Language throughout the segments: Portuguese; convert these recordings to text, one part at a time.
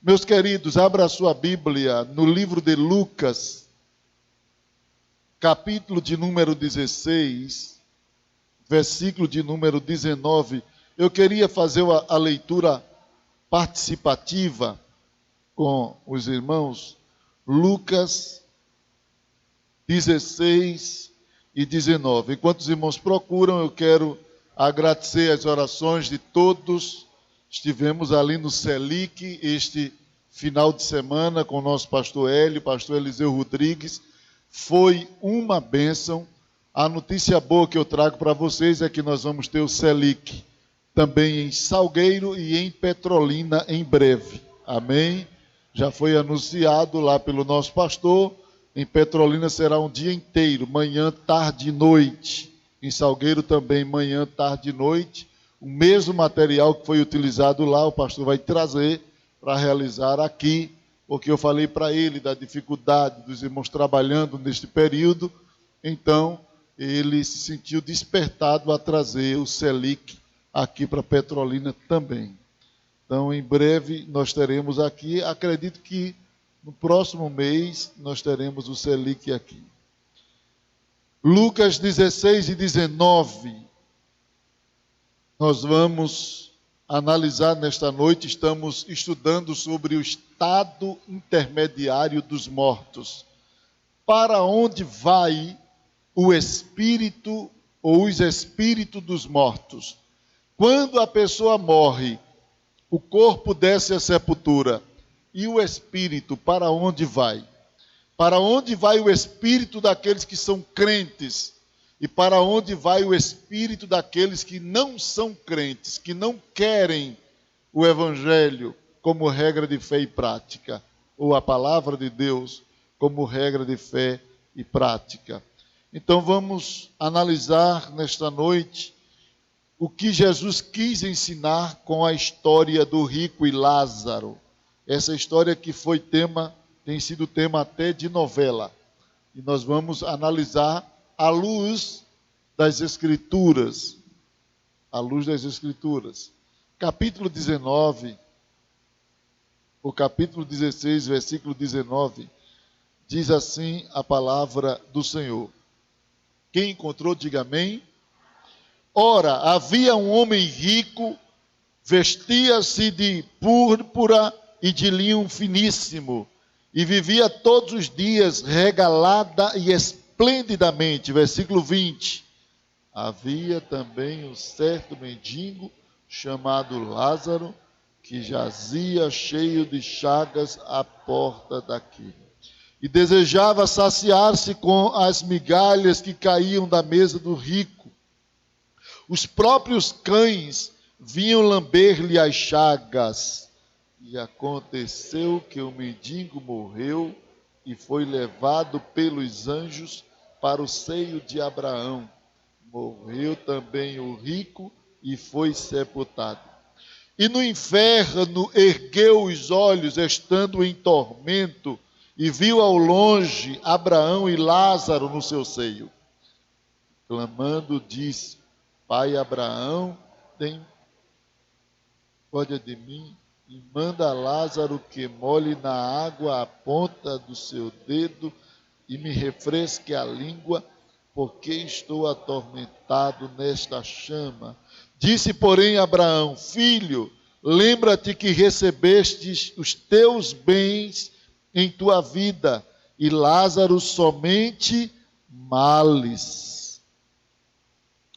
Meus queridos, abra a sua Bíblia no livro de Lucas, capítulo de número 16, versículo de número 19. Eu queria fazer a leitura participativa com os irmãos. Lucas 16 e 19. Enquanto os irmãos procuram, eu quero agradecer as orações de todos. Estivemos ali no Selic este final de semana com o nosso pastor Hélio, pastor Eliseu Rodrigues. Foi uma bênção. A notícia boa que eu trago para vocês é que nós vamos ter o Selic também em Salgueiro e em Petrolina em breve. Amém? Já foi anunciado lá pelo nosso pastor. Em Petrolina será um dia inteiro, manhã, tarde e noite. Em Salgueiro também, manhã, tarde e noite. O mesmo material que foi utilizado lá, o pastor vai trazer para realizar aqui, porque eu falei para ele da dificuldade dos irmãos trabalhando neste período. Então, ele se sentiu despertado a trazer o Selic aqui para Petrolina também. Então, em breve, nós teremos aqui, acredito que no próximo mês, nós teremos o Selic aqui. Lucas 16 e 19. Nós vamos analisar nesta noite, estamos estudando sobre o estado intermediário dos mortos. Para onde vai o espírito ou os espíritos dos mortos? Quando a pessoa morre, o corpo desce à sepultura. E o espírito, para onde vai? Para onde vai o espírito daqueles que são crentes? E para onde vai o espírito daqueles que não são crentes, que não querem o evangelho como regra de fé e prática, ou a palavra de Deus como regra de fé e prática? Então vamos analisar nesta noite o que Jesus quis ensinar com a história do rico e Lázaro. Essa história que foi tema, tem sido tema até de novela. E nós vamos analisar à luz das Escrituras. À luz das Escrituras. Capítulo 19, o capítulo 16, versículo 19, diz assim a palavra do Senhor. Quem encontrou, diga amém. Ora, havia um homem rico, vestia-se de púrpura e de linho finíssimo, e vivia todos os dias regalada e esplendidamente. Versículo 20. Havia também um certo mendigo chamado Lázaro, que jazia cheio de chagas à porta daquele, e desejava saciar-se com as migalhas que caíam da mesa do rico. Os próprios cães vinham lamber-lhe as chagas. E aconteceu que o mendigo morreu e foi levado pelos anjos para o seio de Abraão. Morreu também o rico e foi sepultado. E no inferno ergueu os olhos, estando em tormento, e viu ao longe Abraão e Lázaro no seu seio. Clamando, disse: Pai Abraão, tem misericórdia de mim, e manda Lázaro que molhe na água a ponta do seu dedo e me refresque a língua, porque estou atormentado nesta chama. Disse, porém, Abraão: Filho, lembra-te que recebestes os teus bens em tua vida, e Lázaro somente males.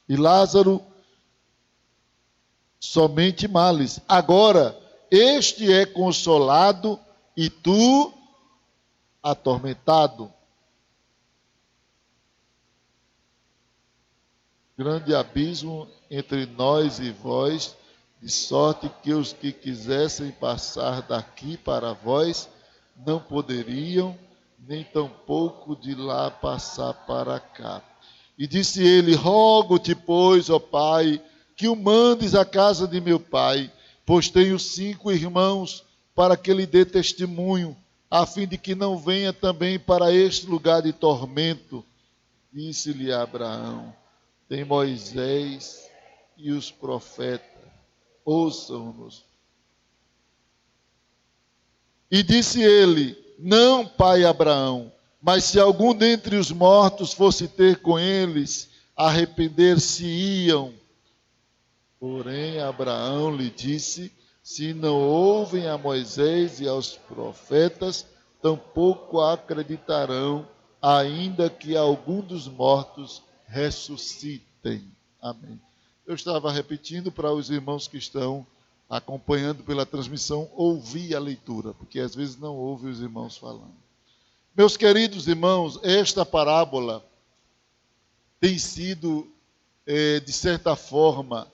E Lázaro somente males. Agora, este é consolado e tu atormentado. Grande abismo entre nós e vós, de sorte que os que quisessem passar daqui para vós não poderiam, nem tampouco de lá passar para cá. E disse ele: Rogo-te, pois, ó Pai, que o mandes à casa de meu pai, pois tenho 5 irmãos, para que lhe dê testemunho, a fim de que não venha também para este lugar de tormento. Disse-lhe Abraão: Tem Moisés e os profetas, ouçam-nos. E disse ele: não, pai Abraão, mas se algum dentre os mortos fosse ter com eles, arrepender-se-iam. Porém, Abraão lhe disse: se não ouvem a Moisés e aos profetas, tampouco acreditarão, ainda que algum dos mortos ressuscitem. Amém. Eu estava repetindo para os irmãos que estão acompanhando pela transmissão, ouvir a leitura, porque às vezes não ouve os irmãos falando. Meus queridos irmãos, esta parábola tem sido, de certa forma,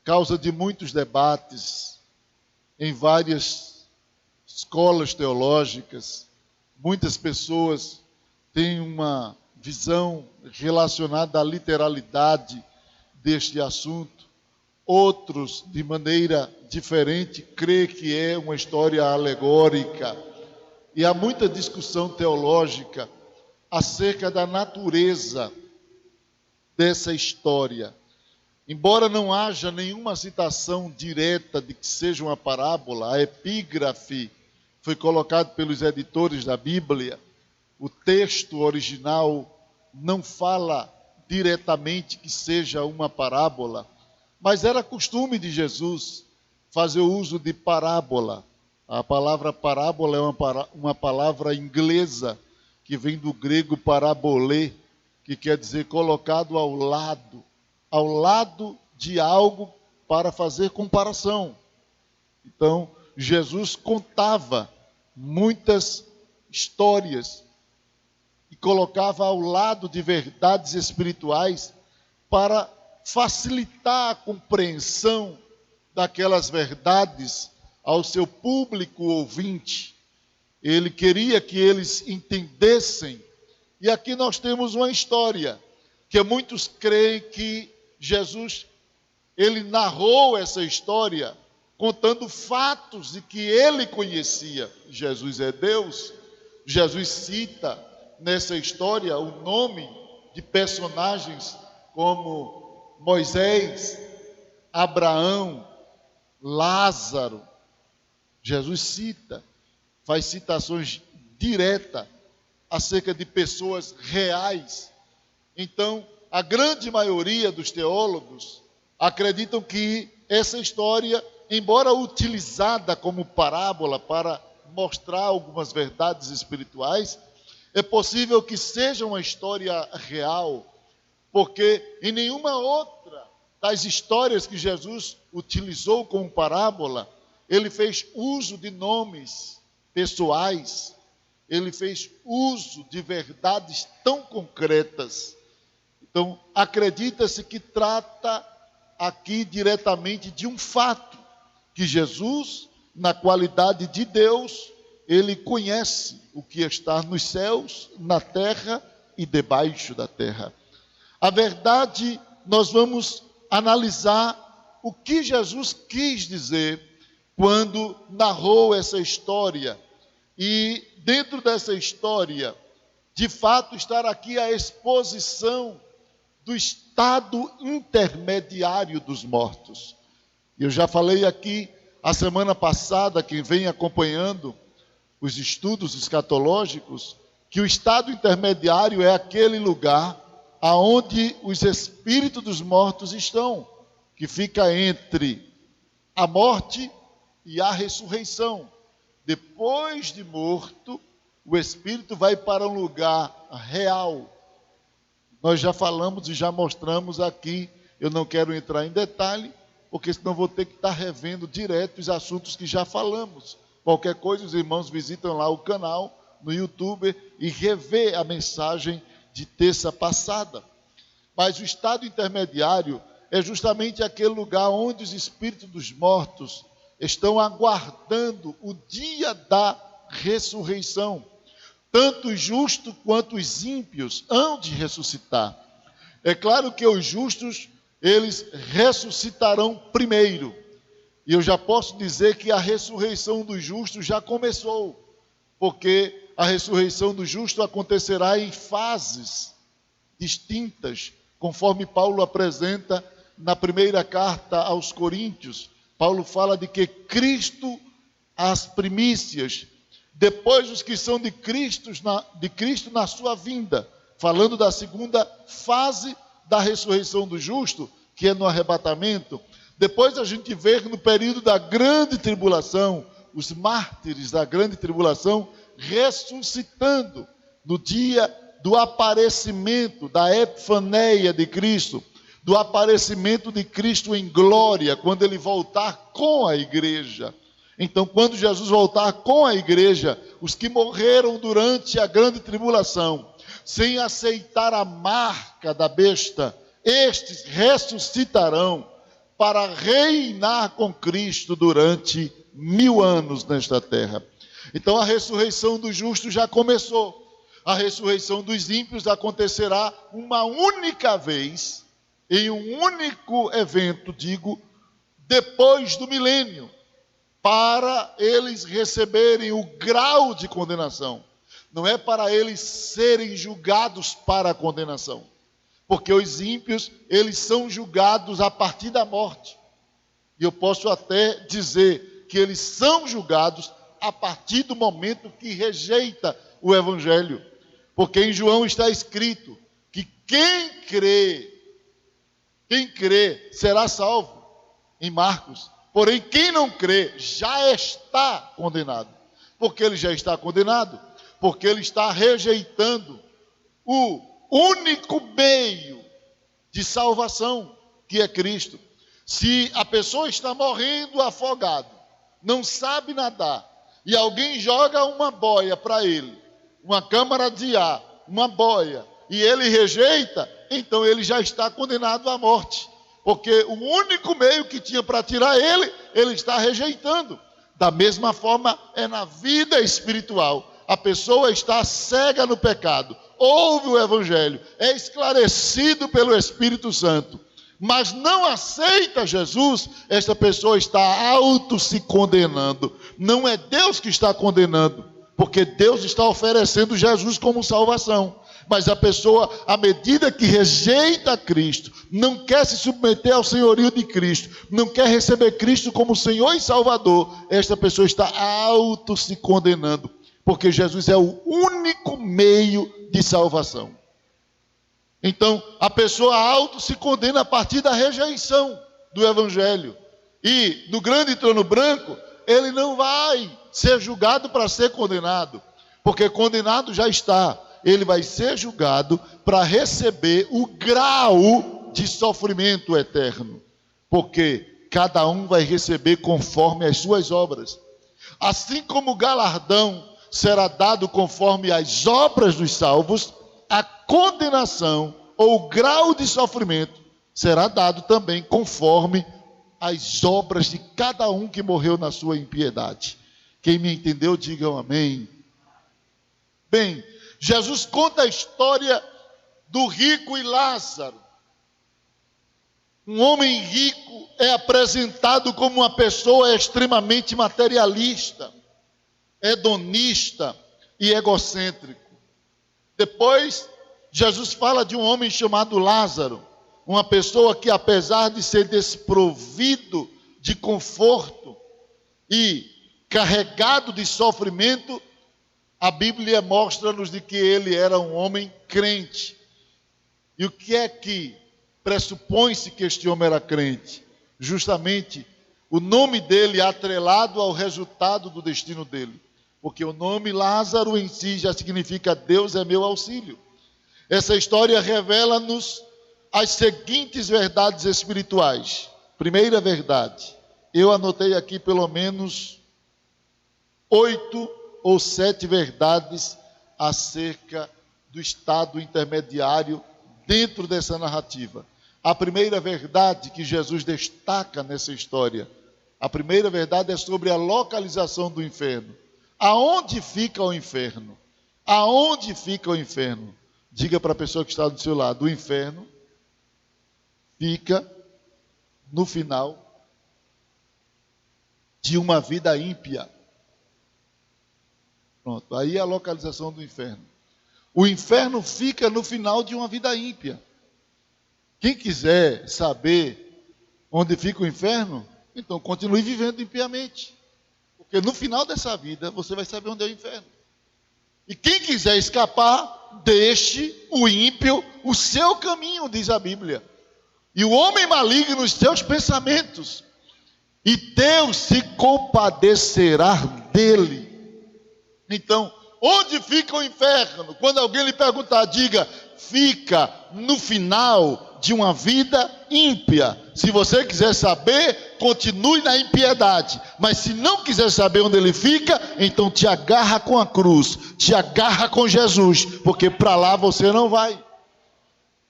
causa de muitos debates em várias escolas teológicas. Muitas pessoas têm uma visão relacionada à literalidade deste assunto. Outros, de maneira diferente, creem que é uma história alegórica. E há muita discussão teológica acerca da natureza dessa história. Embora não haja nenhuma citação direta de que seja uma parábola, a epígrafe foi colocada pelos editores da Bíblia. O texto original não fala diretamente que seja uma parábola, mas era costume de Jesus fazer o uso de parábola. A palavra parábola é uma palavra inglesa que vem do grego parabolê, que quer dizer colocado ao lado de algo para fazer comparação. Então, Jesus contava muitas histórias e colocava ao lado de verdades espirituais para facilitar a compreensão daquelas verdades ao seu público ouvinte. Ele queria que eles entendessem. E aqui nós temos uma história que muitos creem que Jesus, ele narrou essa história contando fatos de que ele conhecia. Jesus é Deus. Jesus cita nessa história o nome de personagens como Moisés, Abraão, Lázaro. Jesus cita, faz citações diretas acerca de pessoas reais. Então, a grande maioria dos teólogos acreditam que essa história, embora utilizada como parábola para mostrar algumas verdades espirituais, é possível que seja uma história real, porque em nenhuma outra das histórias que Jesus utilizou como parábola, ele fez uso de nomes pessoais, ele fez uso de verdades tão concretas. Então, acredita-se que trata aqui diretamente de um fato, que Jesus, na qualidade de Deus, ele conhece o que está nos céus, na terra e debaixo da terra. A verdade, nós vamos analisar o que Jesus quis dizer quando narrou essa história. E dentro dessa história, de fato, está aqui a exposição do estado intermediário dos mortos. Eu já falei aqui a semana passada, quem vem acompanhando os estudos escatológicos, que o estado intermediário é aquele lugar aonde os espíritos dos mortos estão, que fica entre a morte e a ressurreição. Depois de morto, o espírito vai para um lugar real. Nós já falamos e já mostramos aqui, eu não quero entrar em detalhe, porque senão vou ter que estar revendo direto os assuntos que já falamos. Qualquer coisa, os irmãos visitam lá o canal, no YouTube, e revê a mensagem de terça passada. Mas o estado intermediário é justamente aquele lugar onde os espíritos dos mortos estão aguardando o dia da ressurreição. Tanto os justos quanto os ímpios hão de ressuscitar. É claro que os justos, eles ressuscitarão primeiro. E eu já posso dizer que a ressurreição dos justos já começou, porque a ressurreição do justo acontecerá em fases distintas, conforme Paulo apresenta na primeira carta aos Coríntios. Paulo fala de que Cristo as primícias, depois os que são de Cristo na sua vinda, falando da segunda fase da ressurreição do justo, que é no arrebatamento. Depois a gente vê que no período da grande tribulação, os mártires da grande tribulação ressuscitando no dia do aparecimento, da epifaneia de Cristo, do aparecimento de Cristo em glória, quando ele voltar com a igreja. Então, quando Jesus voltar com a igreja, os que morreram durante a grande tribulação, sem aceitar a marca da besta, estes ressuscitarão para reinar com Cristo durante 1000 anos nesta terra. Então, a ressurreição dos justos já começou. A ressurreição dos ímpios acontecerá uma única vez, em um único evento, depois do milênio, para eles receberem o grau de condenação. Não é para eles serem julgados para a condenação, porque os ímpios, eles são julgados a partir da morte. E eu posso até dizer que eles são julgados a partir do momento que rejeita o Evangelho. Porque em João está escrito que quem crê será salvo. Em Marcos. Porém, quem não crê já está condenado. Por que ele já está condenado? Porque ele está rejeitando o único meio de salvação, que é Cristo. Se a pessoa está morrendo afogado, não sabe nadar, e alguém joga uma boia para ele, uma câmara de ar, uma boia, e ele rejeita, então ele já está condenado à morte. Porque o único meio que tinha para tirar ele está rejeitando. Da mesma forma, é na vida espiritual. A pessoa está cega no pecado, ouve o Evangelho, é esclarecido pelo Espírito Santo, mas não aceita Jesus, essa pessoa está se condenando. Não é Deus que está condenando, porque Deus está oferecendo Jesus como salvação. Mas a pessoa, à medida que rejeita Cristo, não quer se submeter ao senhorio de Cristo, não quer receber Cristo como Senhor e Salvador, esta pessoa está se condenando, porque Jesus é o único meio de salvação. Então, a pessoa se condena a partir da rejeição do Evangelho. E no grande trono branco, ele não vai ser julgado para ser condenado, porque condenado já está. Ele vai ser julgado para receber o grau de sofrimento eterno, porque cada um vai receber conforme as suas obras. Assim como o galardão será dado conforme as obras dos salvos, a condenação ou o grau de sofrimento será dado também conforme as obras de cada um que morreu na sua impiedade. Quem me entendeu, digam amém. Bem, Jesus conta a história do rico e Lázaro. Um homem rico é apresentado como uma pessoa extremamente materialista, hedonista e egocêntrico. Depois, Jesus fala de um homem chamado Lázaro, uma pessoa que, apesar de ser desprovido de conforto e carregado de sofrimento, a Bíblia mostra-nos de que ele era um homem crente. E o que é que pressupõe-se que este homem era crente? Justamente o nome dele atrelado ao resultado do destino dele. Porque o nome Lázaro em si já significa Deus é meu auxílio. Essa história revela-nos as seguintes verdades espirituais. Primeira verdade, eu anotei aqui pelo menos 8 ou 7 verdades acerca do estado intermediário dentro dessa narrativa. A primeira verdade que Jesus destaca nessa história, a primeira verdade é sobre a localização do inferno. Aonde fica o inferno? Aonde fica o inferno? Diga para a pessoa que está do seu lado, o inferno fica no final de uma vida ímpia. Pronto, aí é a localização do inferno. O inferno fica no final de uma vida ímpia. Quem quiser saber onde fica o inferno, então continue vivendo impiamente. Porque no final dessa vida, você vai saber onde é o inferno. E quem quiser escapar, deixe o ímpio o seu caminho, diz a Bíblia. E o homem maligno os seus pensamentos. E Deus se compadecerá dele. Então, onde fica o inferno? Quando alguém lhe perguntar, diga, fica no final de uma vida ímpia. Se você quiser saber, continue na impiedade. Mas se não quiser saber onde ele fica, então te agarra com a cruz, te agarra com Jesus, porque para lá você não vai.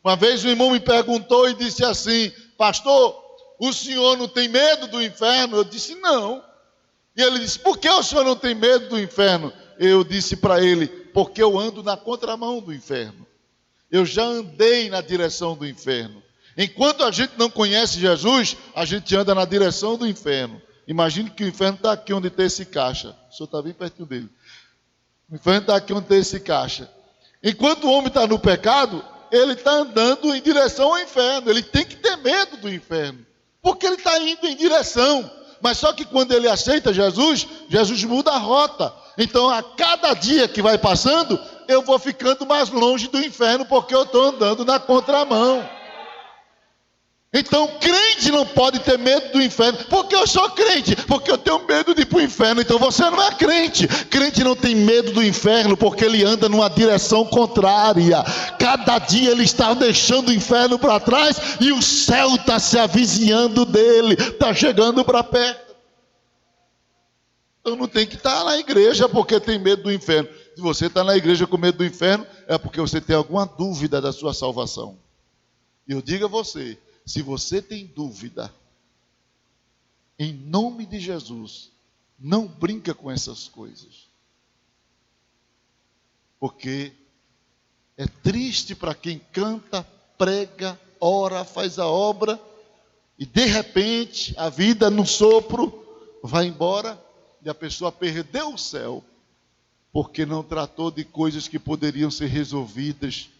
Uma vez um irmão me perguntou e disse assim, pastor, o senhor não tem medo do inferno? Eu disse, não. E ele disse, por que o senhor não tem medo do inferno? Eu disse para ele, porque eu ando na contramão do inferno. Eu já andei na direção do inferno. Enquanto a gente não conhece Jesus, a gente anda na direção do inferno. Imagine que o inferno está aqui onde tem esse caixa. O senhor está bem pertinho dele. O inferno está aqui onde tem esse caixa. Enquanto o homem está no pecado, ele está andando em direção ao inferno. Ele tem que ter medo do inferno. Porque ele está indo em direção. Mas só que quando ele aceita Jesus, Jesus muda a rota. Então a cada dia que vai passando, eu vou ficando mais longe do inferno, porque eu estou andando na contramão. Então crente não pode ter medo do inferno. Porque eu sou crente, porque eu tenho medo de ir para o inferno. Então você não é crente. Crente não tem medo do inferno, porque ele anda numa direção contrária. Cada dia ele está deixando o inferno para trás, e o céu está se avizinhando dele, está chegando para perto. Então não tem que estar na igreja porque tem medo do inferno. Se você está na igreja com medo do inferno, é porque você tem alguma dúvida da sua salvação. E eu digo a você, se você tem dúvida, em nome de Jesus, não brinca com essas coisas. Porque é triste para quem canta, prega, ora, faz a obra, e de repente a vida num sopro vai embora, e a pessoa perdeu o céu, porque não tratou de coisas que poderiam ser resolvidas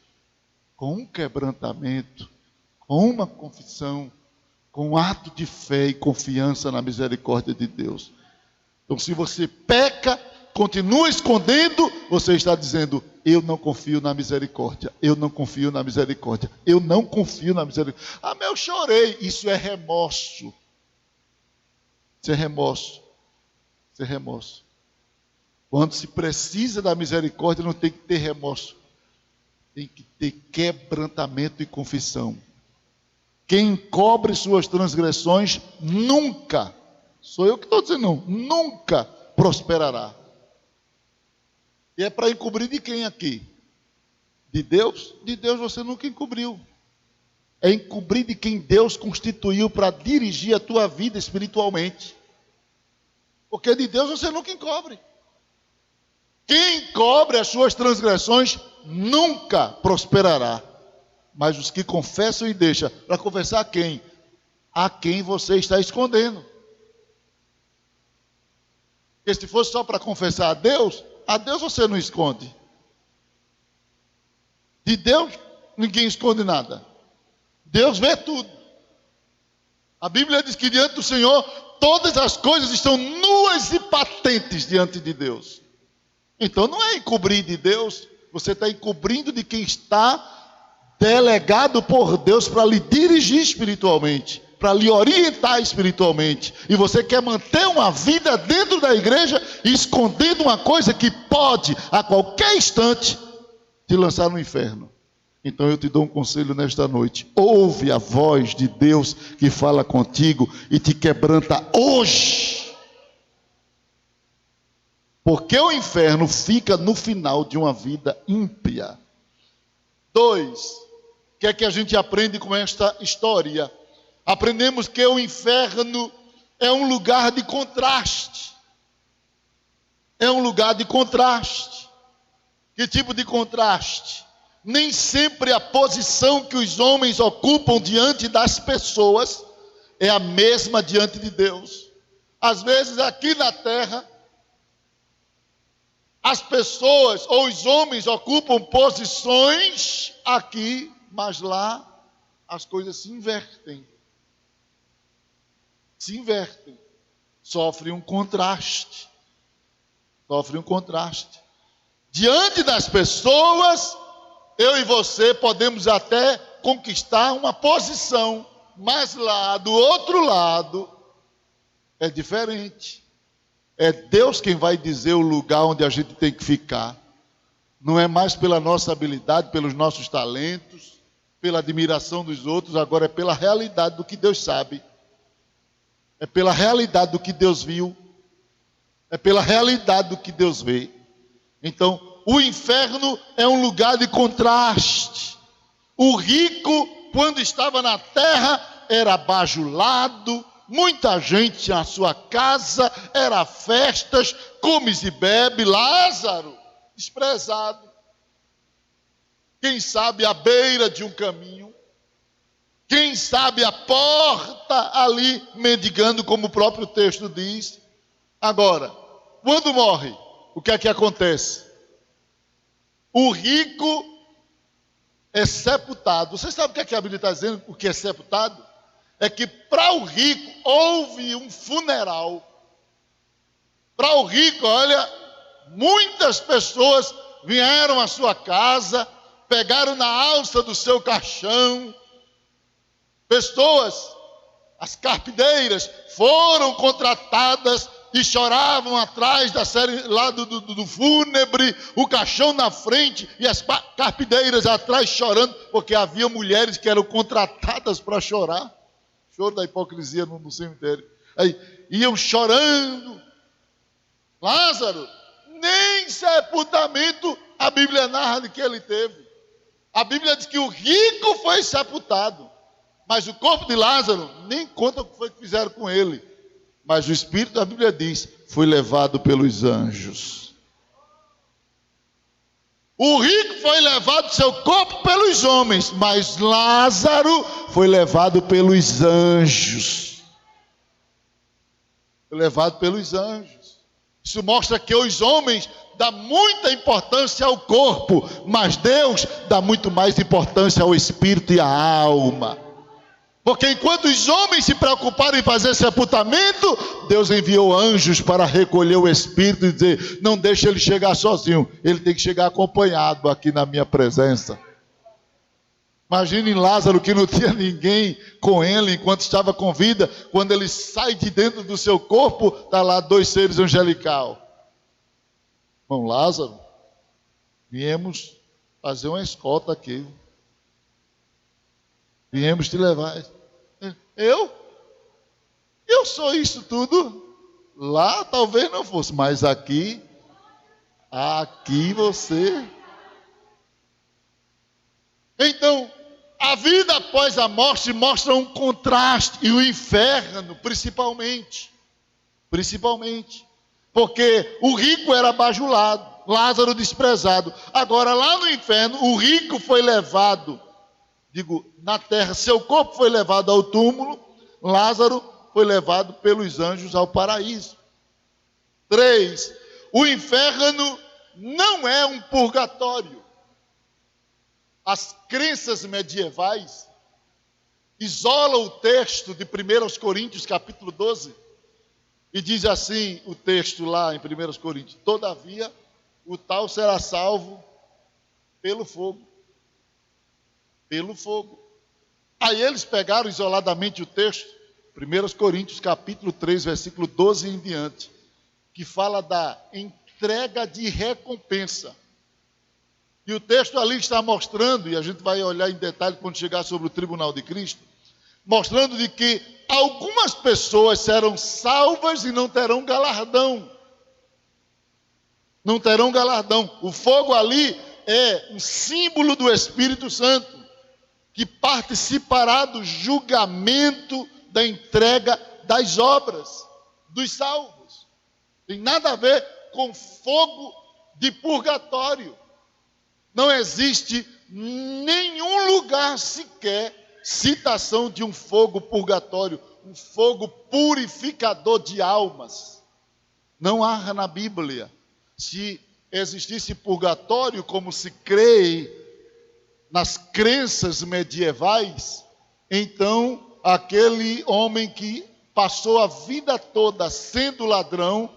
com um quebrantamento, com uma confissão, com um ato de fé e confiança na misericórdia de Deus. Então, se você peca, continua escondendo, você está dizendo, eu não confio na misericórdia, eu não confio na misericórdia, eu não confio na misericórdia. Ah, mas eu chorei. Isso é remorso. Isso é remorso. Isso é remorso. Quando se precisa da misericórdia, não tem que ter remorso. Tem que ter quebrantamento e confissão. Quem encobre suas transgressões nunca, sou eu que estou dizendo, não, nunca prosperará. E é para encobrir de quem aqui? De Deus? De Deus você nunca encobriu. É encobrir de quem Deus constituiu para dirigir a tua vida espiritualmente. Porque de Deus você nunca encobre. Quem encobre as suas transgressões nunca prosperará. Mas os que confessam e deixam, para confessar a quem? A quem você está escondendo. Porque se fosse só para confessar a Deus você não esconde. De Deus, ninguém esconde nada. Deus vê tudo. A Bíblia diz que diante do Senhor, todas as coisas estão nuas e patentes diante de Deus. Então não é encobrir de Deus, você está encobrindo de quem está delegado por Deus para lhe dirigir espiritualmente, para lhe orientar espiritualmente. E você quer manter uma vida dentro da igreja, escondendo uma coisa que pode, a qualquer instante, te lançar no inferno. Então eu te dou um conselho nesta noite. Ouve a voz de Deus que fala contigo e te quebranta hoje. Porque o inferno fica no final de uma vida ímpia. 2. O que é que a gente aprende com esta história? Aprendemos que o inferno é um lugar de contraste. É um lugar de contraste. Que tipo de contraste? Nem sempre a posição que os homens ocupam diante das pessoas é a mesma diante de Deus. Às vezes aqui na terra, as pessoas ou os homens ocupam posições aqui, mas lá as coisas se invertem. Se invertem. sofre um contraste. Sofre um contraste. Diante das pessoas, eu e você podemos até conquistar uma posição, mas lá do outro lado é diferente. É Deus quem vai dizer o lugar onde a gente tem que ficar. Não é mais pela nossa habilidade, pelos nossos talentos, pela admiração dos outros, agora é pela realidade do que Deus sabe. É pela realidade do que Deus viu. É pela realidade do que Deus vê. Então, o inferno é um lugar de contraste. O rico, quando estava na terra, era bajulado, muita gente na sua casa, era festas, comes e bebe. Lázaro, desprezado. Quem sabe à beira de um caminho. Quem sabe à porta ali, mendigando, como o próprio texto diz. Agora, quando morre, o que é que acontece? O rico é sepultado. Você sabe o que a Bíblia está dizendo? O que é sepultado? É que para o rico houve um funeral. Para o rico, olha, muitas pessoas vieram à sua casa, pegaram na alça do seu caixão. Pessoas, as carpideiras, foram contratadas e choravam atrás da série lá do fúnebre, o caixão na frente e as carpideiras atrás chorando, porque havia mulheres que eram contratadas para chorar. Choro da hipocrisia no cemitério. Aí iam chorando. Lázaro, nem sepultamento a Bíblia narra de que ele teve. A Bíblia diz que o rico foi sepultado, mas o corpo de Lázaro nem conta o que foi que fizeram com ele. Mas o Espírito da Bíblia diz, foi levado pelos anjos. O rico foi levado seu corpo pelos homens, mas Lázaro foi levado pelos anjos. Foi levado pelos anjos. Isso mostra que os homens dão muita importância ao corpo, mas Deus dá muito mais importância ao espírito e à alma. Porque enquanto os homens se preocuparam em fazer sepultamento, Deus enviou anjos para recolher o espírito e dizer, não deixe ele chegar sozinho, ele tem que chegar acompanhado aqui na minha presença. Imagine Lázaro, que não tinha ninguém com ele enquanto estava com vida, quando ele sai de dentro do seu corpo, está lá 2 seres angelical. Irmão Lázaro, viemos fazer uma escolta aqui. Viemos te levar. Eu sou isso tudo. Lá talvez não fosse, mas aqui você. Então, a vida após a morte mostra um contraste, e o inferno principalmente, porque o rico era bajulado, Lázaro desprezado. Agora lá no inferno, o rico foi levado, na terra, seu corpo foi levado ao túmulo, Lázaro foi levado pelos anjos ao paraíso. 3, o inferno não é um purgatório. As crenças medievais isolam o texto de 1 Coríntios capítulo 12 e diz assim o texto lá em 1 Coríntios, todavia o tal será salvo pelo fogo. Pelo fogo. Aí eles pegaram isoladamente o texto, 1 Coríntios capítulo 3, versículo 12 em diante, que fala da entrega de recompensa. E o texto ali está mostrando, e a gente vai olhar em detalhe quando chegar sobre o tribunal de Cristo, mostrando de que algumas pessoas serão salvas e não terão galardão. Não terão galardão. O fogo ali é um símbolo do Espírito Santo, que participará do julgamento da entrega das obras dos salvos. Tem nada a ver com fogo de purgatório. Não existe nenhum lugar sequer citação de um fogo purgatório, um fogo purificador de almas. Não há na Bíblia. Se existisse purgatório, como se crê nas crenças medievais, então aquele homem que passou a vida toda sendo ladrão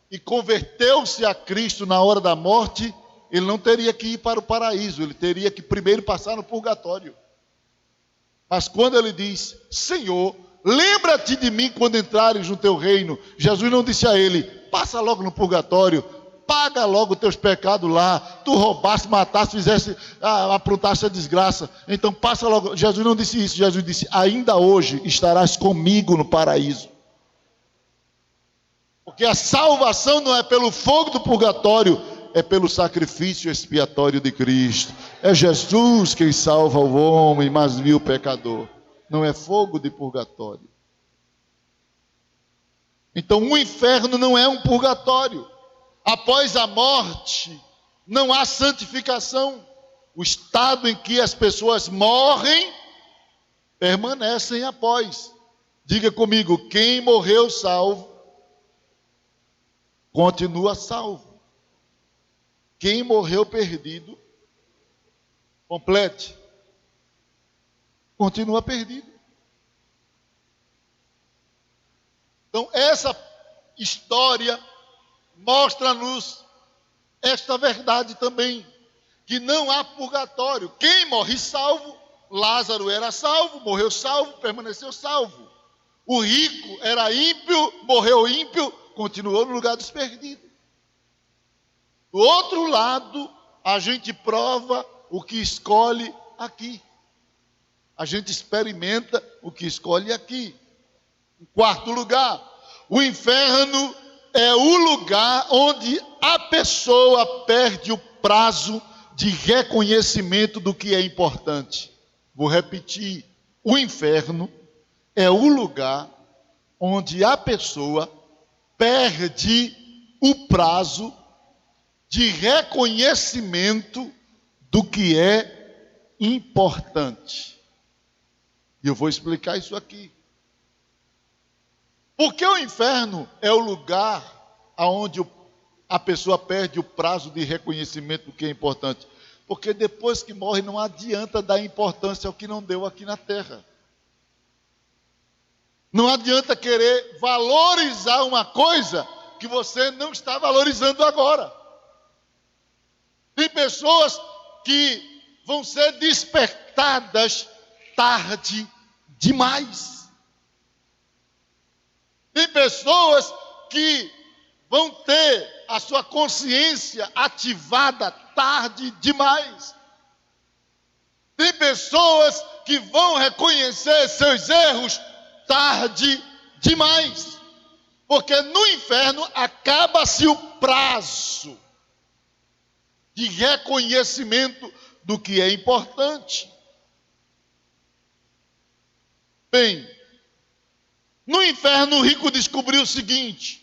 e converteu-se a Cristo na hora da morte, ele não teria que ir para o paraíso, ele teria que primeiro passar no purgatório. Mas quando ele diz: Senhor, lembra-te de mim quando entrares no teu reino, Jesus não disse a ele: passa logo no purgatório, paga logo os teus pecados lá, tu roubaste, mataste, fizeste, aprontaste a desgraça, então passa logo. Jesus não disse isso, Jesus disse: ainda hoje estarás comigo no paraíso. Porque a salvação não é pelo fogo do purgatório, é pelo sacrifício expiatório de Cristo. É Jesus quem salva o homem, mas vil pecador. Não é fogo de purgatório. Então o inferno não é um purgatório. Após a morte, não há santificação. O estado em que as pessoas morrem, permanecem após. Diga comigo: quem morreu salvo, continua salvo. Quem morreu perdido, complete, continua perdido. Então essa história mostra-nos esta verdade também, que não há purgatório. Quem morre salvo, Lázaro era salvo, morreu salvo, permaneceu salvo. O rico era ímpio, morreu ímpio, continuou no lugar dos perdidos. Do outro lado, a gente prova o que escolhe aqui. A gente experimenta o que escolhe aqui. Em quarto lugar, o inferno é o lugar onde a pessoa perde o prazo de reconhecimento do que é importante. Vou repetir: o inferno é o lugar onde a pessoa perde o prazo de reconhecimento do que é importante. E eu vou explicar isso aqui. Porque o inferno é o lugar onde a pessoa perde o prazo de reconhecimento do que é importante. Porque depois que morre não adianta dar importância ao que não deu aqui na terra. Não adianta querer valorizar uma coisa que você não está valorizando agora. Tem pessoas que vão ser despertadas tarde demais. Tem pessoas que vão ter a sua consciência ativada tarde demais. Tem pessoas que vão reconhecer seus erros tarde demais. Porque no inferno acaba-se o prazo de reconhecimento do que é importante. Bem, no inferno o rico descobriu o seguinte: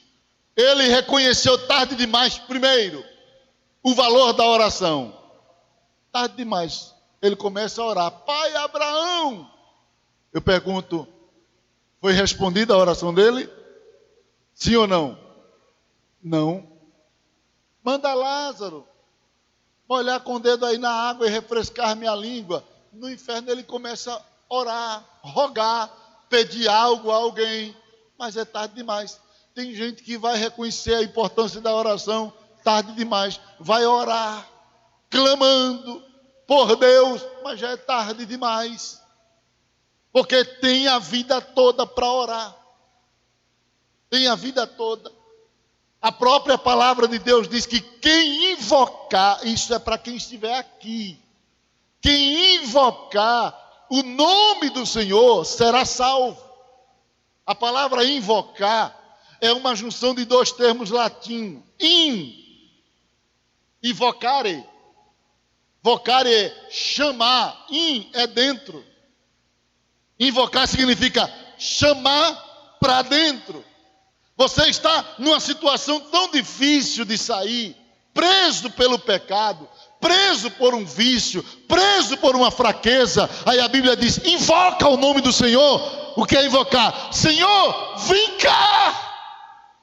ele reconheceu tarde demais, primeiro, o valor da oração. Tarde demais, ele começa a orar: Pai Abraão. Eu pergunto, foi respondida a oração dele? Sim ou não? Não. Manda Lázaro molhar com o dedo aí na água e refrescar minha língua. No inferno ele começa a orar, rogar, pedir algo a alguém, mas é tarde demais. Tem gente que vai reconhecer a importância da oração tarde demais, vai orar, clamando por Deus, mas já é tarde demais, porque tem a vida toda para orar, tem a vida toda. A própria palavra de Deus diz que quem invocar, isso é para quem estiver aqui, quem invocar o nome do Senhor será salvo. A palavra invocar é uma junção de dois termos latinos: e vocare. Vocare é chamar, é dentro. Invocar significa chamar para dentro. Você está numa situação tão difícil de sair, preso pelo pecado, preso por um vício, preso por uma fraqueza. Aí a Bíblia diz: invoca o nome do Senhor. O que é invocar? Senhor, vem cá.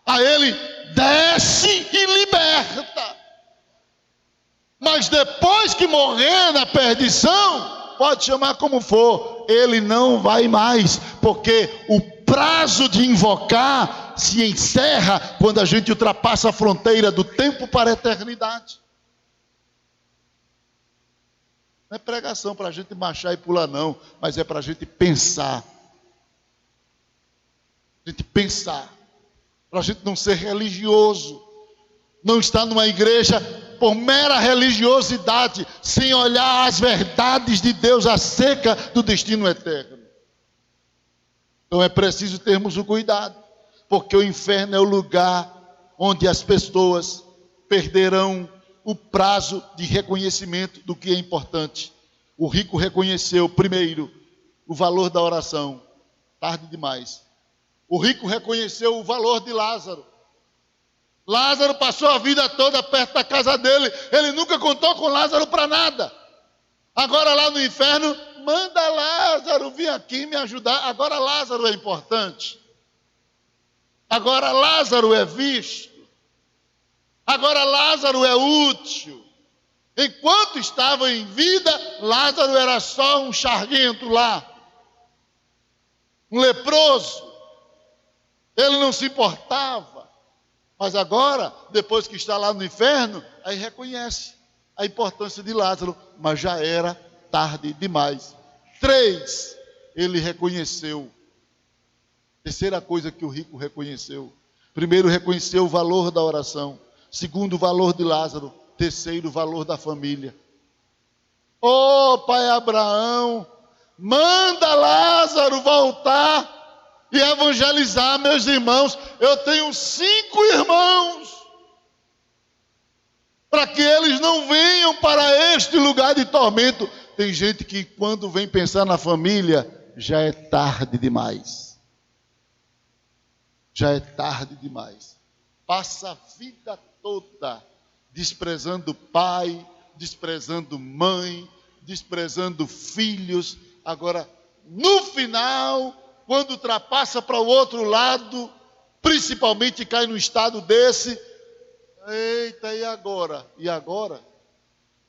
Aí ele desce e liberta. Mas depois que morrer na perdição, pode chamar como for, ele não vai mais, porque o prazo de invocar se encerra quando a gente ultrapassa a fronteira do tempo para a eternidade. Não é pregação para a gente marchar e pular, não, mas é para a gente pensar. A gente pensar, para a gente não ser religioso, não estar numa igreja por mera religiosidade, sem olhar as verdades de Deus acerca do destino eterno. Então é preciso termos o cuidado, porque o inferno é o lugar onde as pessoas perderão o prazo de reconhecimento do que é importante. O rico reconheceu primeiro o valor da oração, tarde demais. O rico reconheceu o valor de Lázaro. Lázaro passou a vida toda perto da casa dele, ele nunca contou com Lázaro para nada. Agora lá no inferno, manda Lázaro vir aqui me ajudar. Agora Lázaro é importante. Agora Lázaro é visto. Agora Lázaro é útil. Enquanto estava em vida, Lázaro era só um charguento lá, um leproso. Ele não se importava. Mas agora, depois que está lá no inferno, aí reconhece a importância de Lázaro, mas já era tarde demais. 3, ele reconheceu. Terceira coisa que o rico reconheceu. Primeiro, reconheceu o valor da oração. Segundo, o valor de Lázaro. Terceiro, o valor da família. Ô pai Abraão, manda Lázaro voltar e evangelizar meus irmãos. Eu tenho 5 irmãos, para que eles não venham para este lugar de tormento. Tem gente que quando vem pensar na família, já é tarde demais. Já é tarde demais. Passa a vida toda desprezando pai, desprezando mãe, desprezando filhos. Agora, no final, quando ultrapassa para o outro lado, principalmente cai num estado desse, eita, e agora? E agora?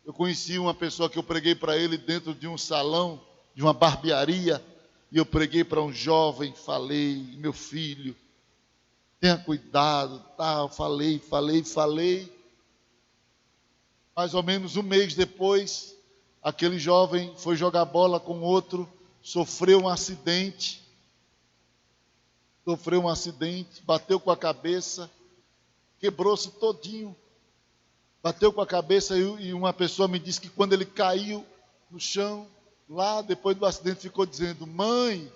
Eu conheci uma pessoa que eu preguei para ele dentro de um salão, de uma barbearia, e eu preguei para um jovem, falei, meu filho, tenha cuidado, tal, falei. Mais ou menos um mês depois, aquele jovem foi jogar bola com outro, sofreu um acidente, bateu com a cabeça, quebrou-se todinho, bateu com a cabeça e uma pessoa me disse que quando ele caiu no chão, lá depois do acidente ficou dizendo, mãe,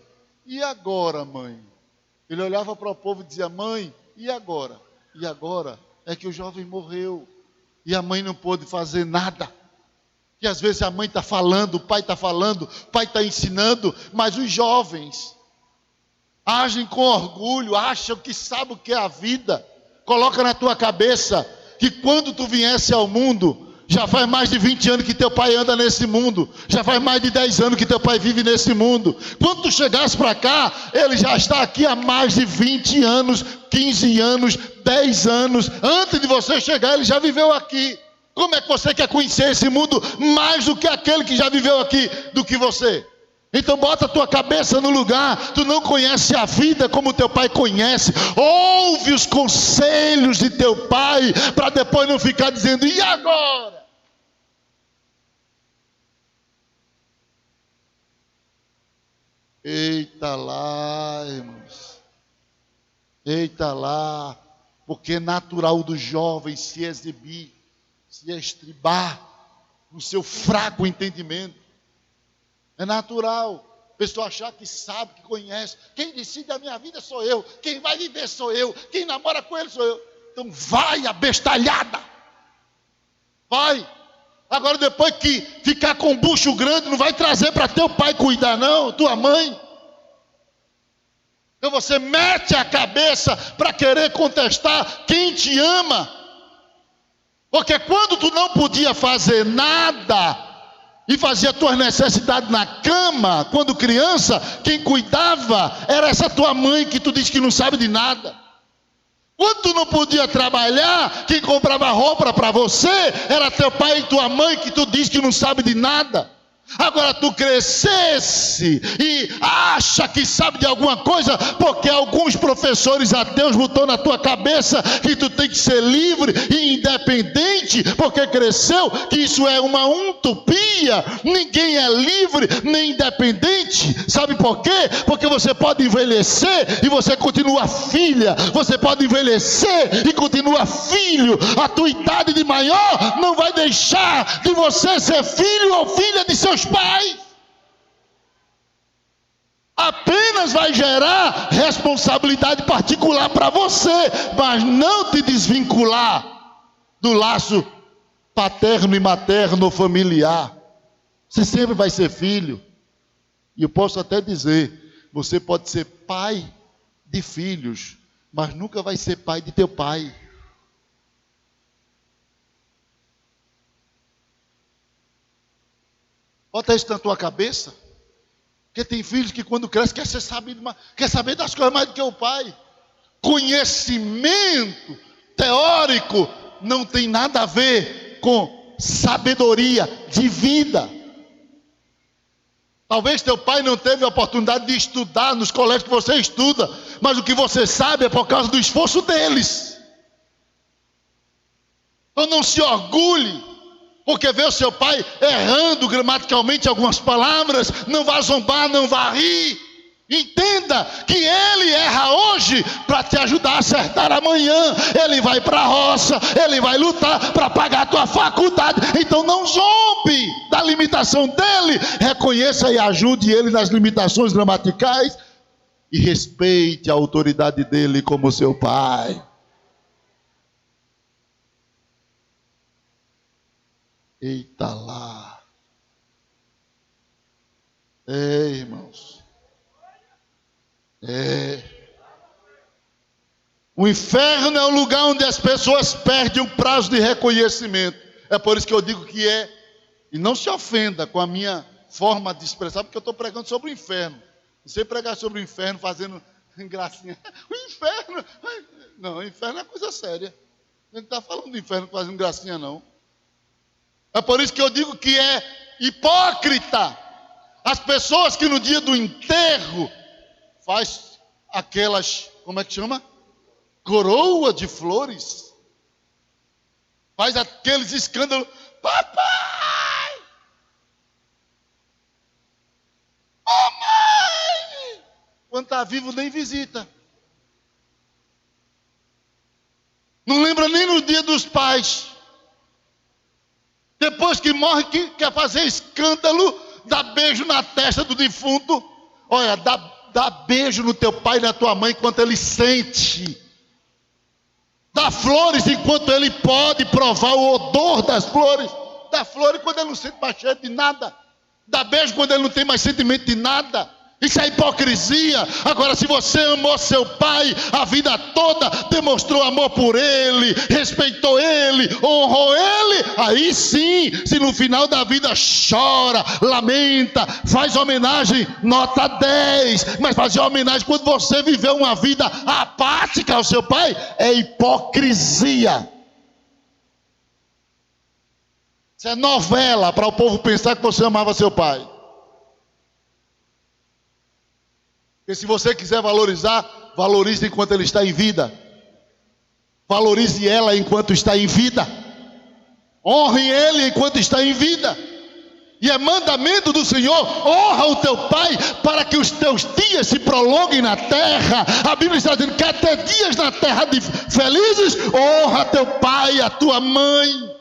e agora, mãe? Ele olhava para o povo e dizia, mãe, e agora? E agora é que o jovem morreu e a mãe não pôde fazer nada. E às vezes a mãe está falando, o pai está falando, o pai está ensinando, mas os jovens agem com orgulho, acham que sabem o que é a vida. Coloca na tua cabeça que quando tu viesse ao mundo, já faz mais de 20 anos que teu pai anda nesse mundo, já faz mais de 10 anos que teu pai vive nesse mundo. Quando tu chegasse para cá, ele já está aqui há mais de 20 anos, 15 anos, 10 anos. Antes de você chegar, ele já viveu aqui. Como é que você quer conhecer esse mundo mais do que aquele que já viveu aqui, do que você? Então bota a tua cabeça no lugar. Tu não conhece a vida como teu pai conhece. Ouve os conselhos de teu pai, para depois não ficar dizendo, e agora? Eita lá, irmãos. Eita lá. Porque é natural do jovem se exibir, se estribar no seu fraco entendimento. É natural. A pessoa achar que sabe, que conhece. Quem decide a minha vida sou eu. Quem vai viver sou eu. Quem namora com ele sou eu. Então vai, abestalhada. Vai. Agora depois que ficar com um bucho grande, não vai trazer para teu pai cuidar não, tua mãe. Então você mete a cabeça para querer contestar quem te ama. Porque quando tu não podia fazer nada e fazia tuas necessidades na cama, quando criança, quem cuidava era essa tua mãe que tu diz que não sabe de nada. Quando tu não podia trabalhar, quem comprava roupa para você era teu pai e tua mãe que tu diz que não sabe de nada. Agora tu crescesse e acha que sabe de alguma coisa, porque alguns professores ateus botou na tua cabeça que tu tem que ser livre e independente, porque cresceu, que isso é uma utopia. Ninguém é livre nem independente. Sabe por quê? Porque você pode envelhecer e você continua filha. Você pode envelhecer e continua filho. A tua idade de maior não vai deixar de você ser filho ou filha de seus pais. Apenas vai gerar responsabilidade particular para você, mas não te desvincular do laço paterno e materno familiar. Você sempre vai ser filho. E eu posso até dizer, você pode ser pai de filhos, mas nunca vai ser pai de teu pai. Bota isso na tua cabeça. Porque tem filhos que quando cresce quer saber das coisas mais do que o pai. Conhecimento teórico não tem nada a ver com sabedoria de vida. Talvez teu pai não teve a oportunidade de estudar nos colégios que você estuda, mas o que você sabe é por causa do esforço deles. Então não se orgulhe porque vê o seu pai errando gramaticalmente algumas palavras. Não vá zombar, não vá rir. Entenda que ele erra hoje para te ajudar a acertar amanhã. Ele vai para a roça, ele vai lutar para pagar a tua faculdade. Então não zombe da limitação dele. Reconheça e ajude ele nas limitações gramaticais e respeite a autoridade dele como seu pai. Eita lá. Irmãos. O inferno é o lugar onde as pessoas perdem o prazo de reconhecimento. É por isso que eu digo que é. E não se ofenda com a minha forma de expressar, porque eu estou pregando sobre o inferno. Não sei pregar sobre o inferno fazendo gracinha. O inferno. Não, o inferno é coisa séria. A gente não está falando do inferno fazendo gracinha, não. É por isso que eu digo que é hipócrita as pessoas que no dia do enterro faz aquelas, como é que chama? Coroa de flores. Faz aqueles escândalos. Papai! Mamãe! Quando está vivo nem visita. Não lembra nem no dia dos pais. Depois que morre, que quer fazer escândalo, dá beijo na testa do defunto. Olha, dá beijo no teu pai e na tua mãe enquanto ele sente. Dá flores enquanto ele pode provar o odor das flores. Dá flores quando ele não sente mais cheiro de nada. Dá beijo quando ele não tem mais sentimento de nada. Isso é hipocrisia. Agora, se você amou seu pai a vida toda, demonstrou amor por ele, respeitou ele, honrou ele, aí sim, se no final da vida chora, lamenta, faz homenagem, nota 10. Mas fazer homenagem quando você viveu uma vida apática ao seu pai é hipocrisia. Isso é novela para o povo pensar que você amava seu pai. Porque se você quiser valorizar, valorize enquanto ele está em vida. Valorize ela enquanto está em vida. Honre ele enquanto está em vida. E é mandamento do Senhor: honra o teu pai para que os teus dias se prolonguem na terra. A Bíblia está dizendo que até dias na terra de felizes, honra teu pai e a tua mãe.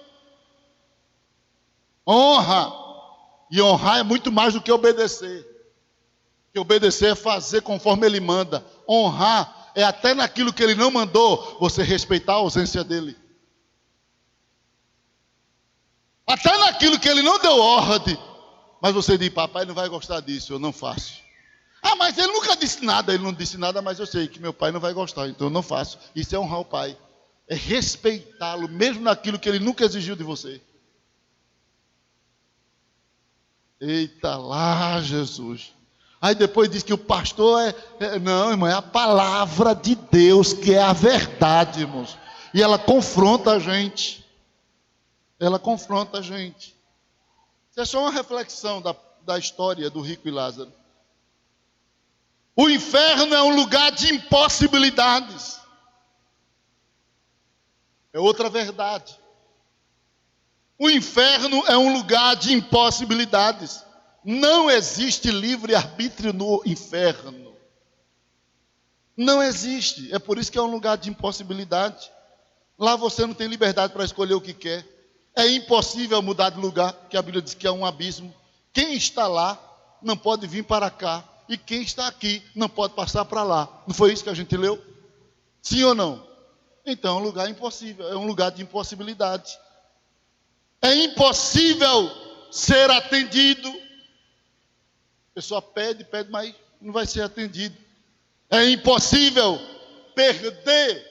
Honra. E honrar é muito mais do que obedecer. Que obedecer é fazer conforme ele manda. Honrar é até naquilo que ele não mandou, você respeitar a ausência dele. Até naquilo que ele não deu ordem, mas você diz: papai não vai gostar disso, eu não faço. Ah, mas ele nunca disse nada. Ele não disse nada, mas eu sei que meu pai não vai gostar, então eu não faço. Isso é honrar o pai. É respeitá-lo, mesmo naquilo que ele nunca exigiu de você. Eita lá, Jesus. Aí depois diz que o pastor não, irmão, é a palavra de Deus, que é a verdade, irmãos. E ela confronta a gente. Ela confronta a gente. Isso é só uma reflexão da história do rico e Lázaro. O inferno é um lugar de impossibilidades. É outra verdade. O inferno é um lugar de impossibilidades. Não existe livre-arbítrio no inferno. Não existe. É por isso que é um lugar de impossibilidade. Lá você não tem liberdade para escolher o que quer. É impossível mudar de lugar, que a Bíblia diz que é um abismo. Quem está lá não pode vir para cá. E quem está aqui não pode passar para lá. Não foi isso que a gente leu? Sim ou não? Então é um lugar impossível. É um lugar de impossibilidade. É impossível ser atendido. A pessoa pede, mas não vai ser atendido. É impossível perder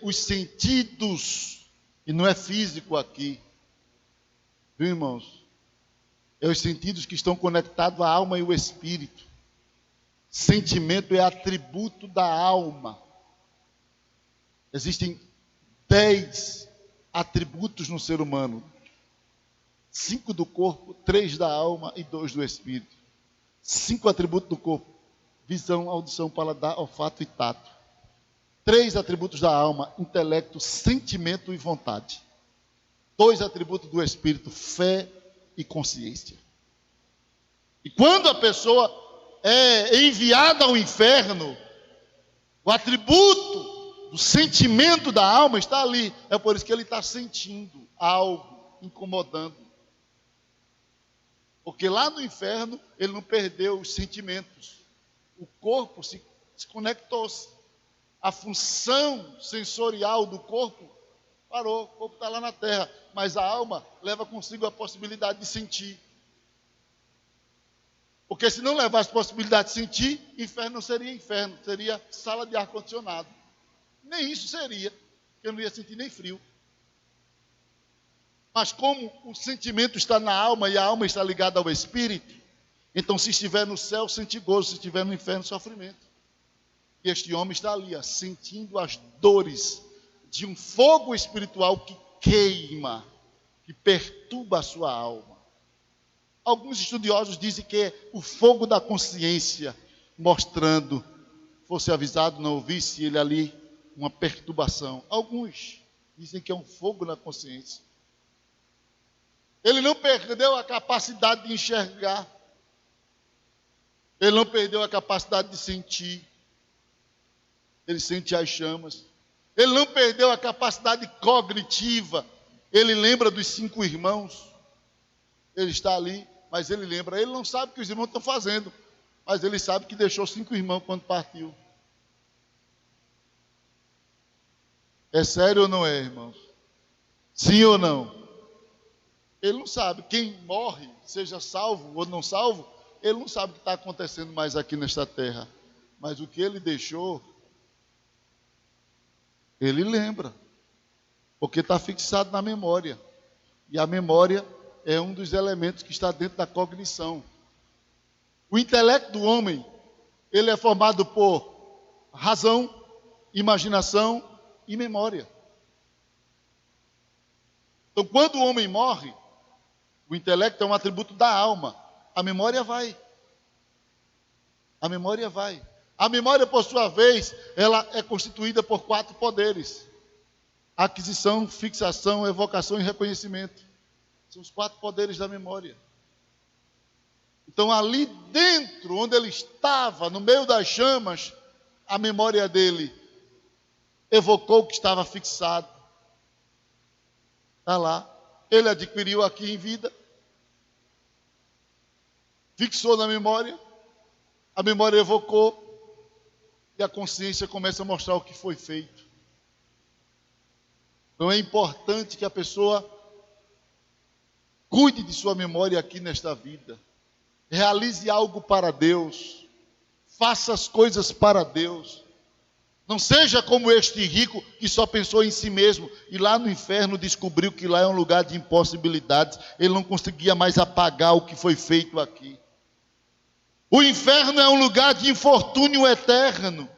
os sentidos. E não é físico aqui. Viu, irmãos? É os sentidos que estão conectados à alma e o espírito. Sentimento é atributo da alma. Existem 10 atributos no ser humano. 5 do corpo, 3 da alma e 2 do espírito. 5 atributos do corpo: visão, audição, paladar, olfato e tato. 3 atributos da alma: intelecto, sentimento e vontade. 2 atributos do espírito: fé e consciência. E quando a pessoa é enviada ao inferno, o atributo do sentimento da alma está ali. É por isso que ele está sentindo algo incomodando. Porque lá no inferno ele não perdeu os sentimentos. O corpo se conectou-se. A função sensorial do corpo parou. O corpo está lá na terra. Mas a alma leva consigo a possibilidade de sentir. Porque se não levasse a possibilidade de sentir, inferno não seria inferno. Seria sala de ar-condicionado. Nem isso seria. Porque eu não ia sentir nem frio. Mas como o sentimento está na alma e a alma está ligada ao espírito, então se estiver no céu, sente gozo, se estiver no inferno, sofrimento. E este homem está ali, sentindo as dores de um fogo espiritual que queima, que perturba a sua alma. Alguns estudiosos dizem que é o fogo da consciência, mostrando, fosse avisado, não ouvisse ele ali, uma perturbação. Alguns dizem que é um fogo na consciência. Ele não perdeu a capacidade de enxergar. Ele não perdeu a capacidade de sentir. Ele sente as chamas. Ele não perdeu a capacidade cognitiva. Ele lembra dos 5 irmãos. Ele está ali, mas ele lembra. Ele não sabe o que os irmãos estão fazendo, mas ele sabe que deixou 5 irmãos quando partiu. É sério ou não é, irmãos? Sim ou não? Ele não sabe. Quem morre, seja salvo ou não salvo, ele não sabe o que está acontecendo mais aqui nesta terra. Mas o que ele deixou, ele lembra. Porque está fixado na memória. E a memória é um dos elementos que está dentro da cognição. O intelecto do homem, ele é formado por razão, imaginação e memória. Então, quando o homem morre, o intelecto é um atributo da alma. A memória vai. A memória vai. A memória, por sua vez, ela é constituída por 4 poderes: aquisição, fixação, evocação e reconhecimento. São os 4 poderes da memória. Então, ali dentro, onde ele estava, no meio das chamas, a memória dele evocou o que estava fixado. Está lá. Ele adquiriu aqui em vida, fixou na memória, a memória evocou, e a consciência começa a mostrar o que foi feito. Então é importante que a pessoa cuide de sua memória aqui nesta vida, realize algo para Deus, faça as coisas para Deus. Não seja como este rico que só pensou em si mesmo e lá no inferno descobriu que lá é um lugar de impossibilidades. Ele não conseguia mais apagar o que foi feito aqui. O inferno é um lugar de infortúnio eterno.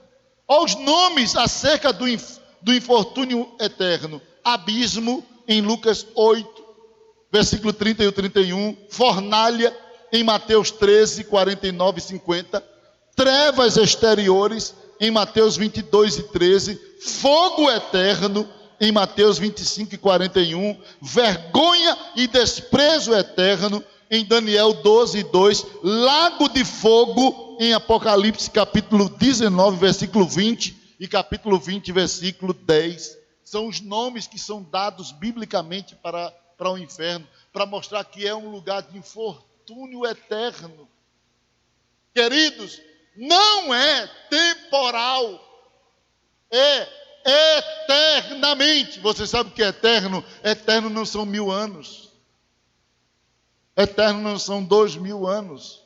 Olha os nomes acerca do infortúnio eterno. Abismo, em Lucas 8. versículo 30 e o 31, fornalha em Mateus 13, 49 e 50, trevas exteriores em Mateus 22 e 13, fogo eterno em Mateus 25 e 41, vergonha e desprezo eterno em Daniel 12 e 2, lago de fogo em Apocalipse capítulo 19, versículo 20 e capítulo 20, versículo 10. São os nomes que são dados biblicamente para o inferno, para mostrar que é um lugar de infortúnio eterno. Queridos, não é temporal, é eternamente. Você sabe o que é eterno? Eterno não são 1000 anos. Eterno não são 2000 anos.